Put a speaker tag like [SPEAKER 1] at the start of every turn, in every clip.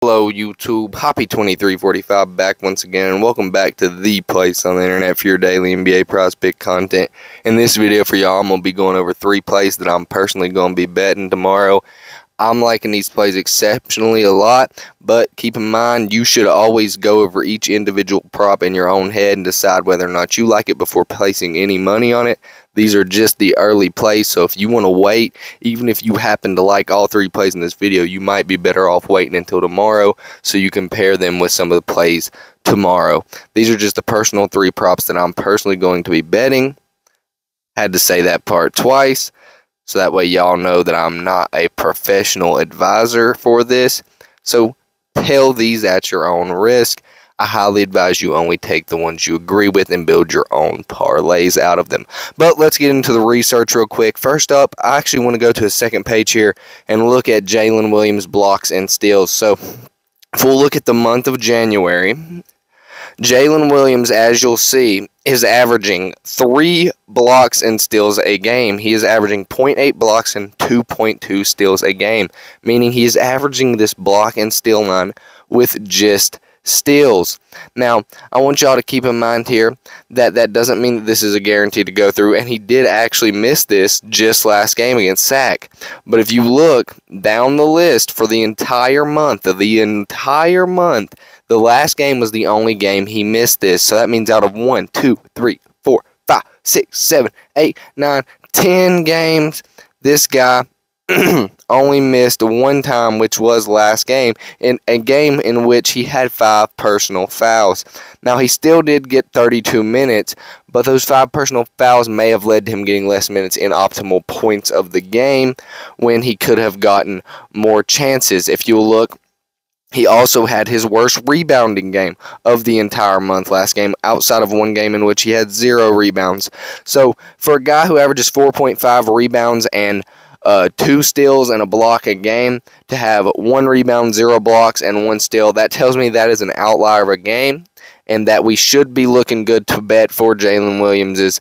[SPEAKER 1] Hello YouTube, Hoppy2345 back once again, and welcome back to the place on the internet for your daily NBA prize pick content. In this video for y'all, I'm going to be going over 3 plays that I'm personally going to be betting tomorrow. I'm liking these plays exceptionally a lot, but keep in mind you should always go over each individual prop in your own head and decide whether or not you like it before placing any money on it. These are just the early plays, so if you want to wait, even if you happen to like all 3 plays in this video, you might be better off waiting until tomorrow so you can pair them with some of the plays tomorrow. These are just the personal 3 props that I'm personally going to be betting. Had to say that part twice, so that way y'all know that I'm not a professional advisor for this. So tell these at your own risk. I highly advise you only take the ones you agree with and build your own parlays out of them. But let's get into the research real quick. First up, I actually want to go to the second page here and look at Jalen Williams' blocks and steals. So if we'll look at the month of January, Jalen Williams, as you'll see, is averaging 3 blocks and steals a game. He is averaging 0.8 blocks and 2.2 steals a game, meaning he is averaging this block and steal line with just steals. Now, I want y'all to keep in mind here that that doesn't mean that this is a guarantee to go through, and he did actually miss this just last game against SAC. But if you look down the list for the entire month, the last game was the only game he missed this. So that means out of 1, 2, 3, 4, 5, 6, 7, 8, 9, 10 games, this guy only missed 1 time, which was last game, in a game in which he had 5 personal fouls. Now, he still did get 32 minutes, but those 5 personal fouls may have led to him getting less minutes in optimal points of the game when he could have gotten more chances. If you look, he also had his worst rebounding game of the entire month last game, outside of 1 game in which he had 0 rebounds. So, for a guy who averages 4.5 rebounds and 2 steals and a block a game, to have 1 rebound, 0 blocks, and 1 steal, that tells me that is an outlier of a game, and that we should be looking good to bet for Jalen Williams'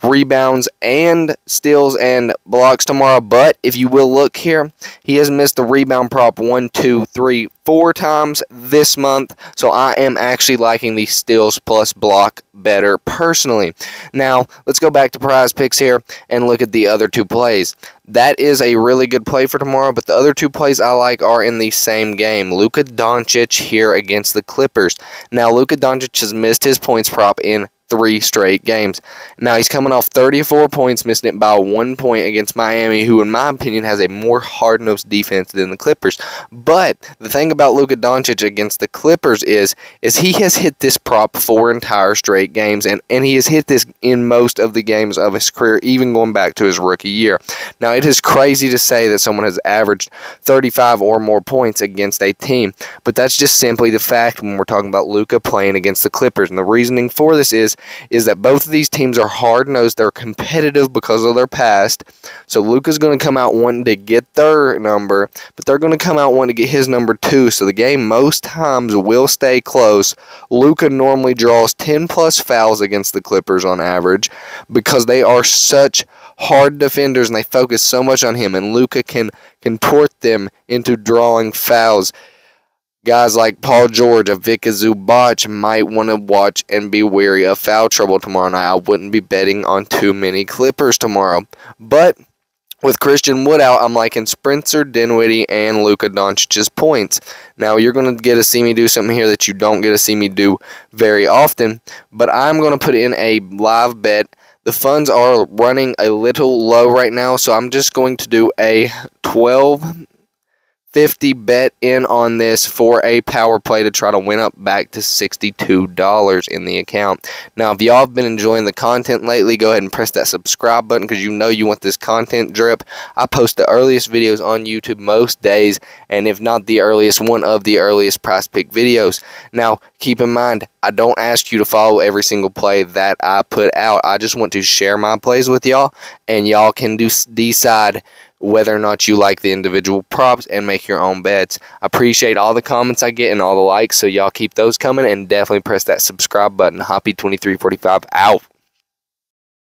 [SPEAKER 1] rebounds and steals and blocks tomorrow. But if you will look here, he has missed the rebound prop 1, 2, 3, 4 times this month, so I am actually liking the steals plus block better personally. Now, let's go back to PrizePicks here and look at the other 2 plays. That is a really good play for tomorrow, but the other 2 plays I like are in the same game. Luka Doncic here against the Clippers. Now, Luka Doncic has missed his points prop in 3 straight games. Now, he's coming off 34 points, missing it by 1 point against Miami, who in my opinion has a more hard-nosed defense than the Clippers. But the thing about Luka Doncic against the Clippers is he has hit this prop 4 entire straight games, and he has hit this in most of the games of his career, even going back to his rookie year. Now, it is crazy to say that someone has averaged 35 or more points against a team, but that's just simply the fact when we're talking about Luka playing against the Clippers. And the reasoning for this is that both of these teams are hard-nosed. They're competitive because of their past. So Luka's going to come out wanting to get their number, but they're going to come out wanting to get his number too. So the game most times will stay close. Luka normally draws 10+ fouls against the Clippers on average because they are such hard defenders and they focus so much on him, and Luka can contort them into drawing fouls. Guys like Paul George, Ivica Zubac might want to watch and be wary of foul trouble tomorrow night. I wouldn't be betting on too many Clippers tomorrow. But with Christian Wood out, I'm liking Spencer Dinwiddie and Luka Doncic's points. Now, you're going to get to see me do something here that you don't get to see me do very often, but I'm going to put in a live bet. The funds are running a little low right now, so I'm just going to do a $12.50 bet in on this for a power play to try to win up back to $62 in the account. Now, if y'all have been enjoying the content lately, go ahead and press that subscribe button because you know you want this content drip. I post the earliest videos on YouTube most days, and if not the earliest, one of the earliest PrizePick videos. Now, keep in mind, I don't ask you to follow every single play that I put out. I just want to share my plays with y'all, and y'all can decide whether or not you like the individual props and make your own bets. I appreciate all the comments I get and all the likes, so y'all keep those coming, and definitely press that subscribe button. Hoppy2345 out.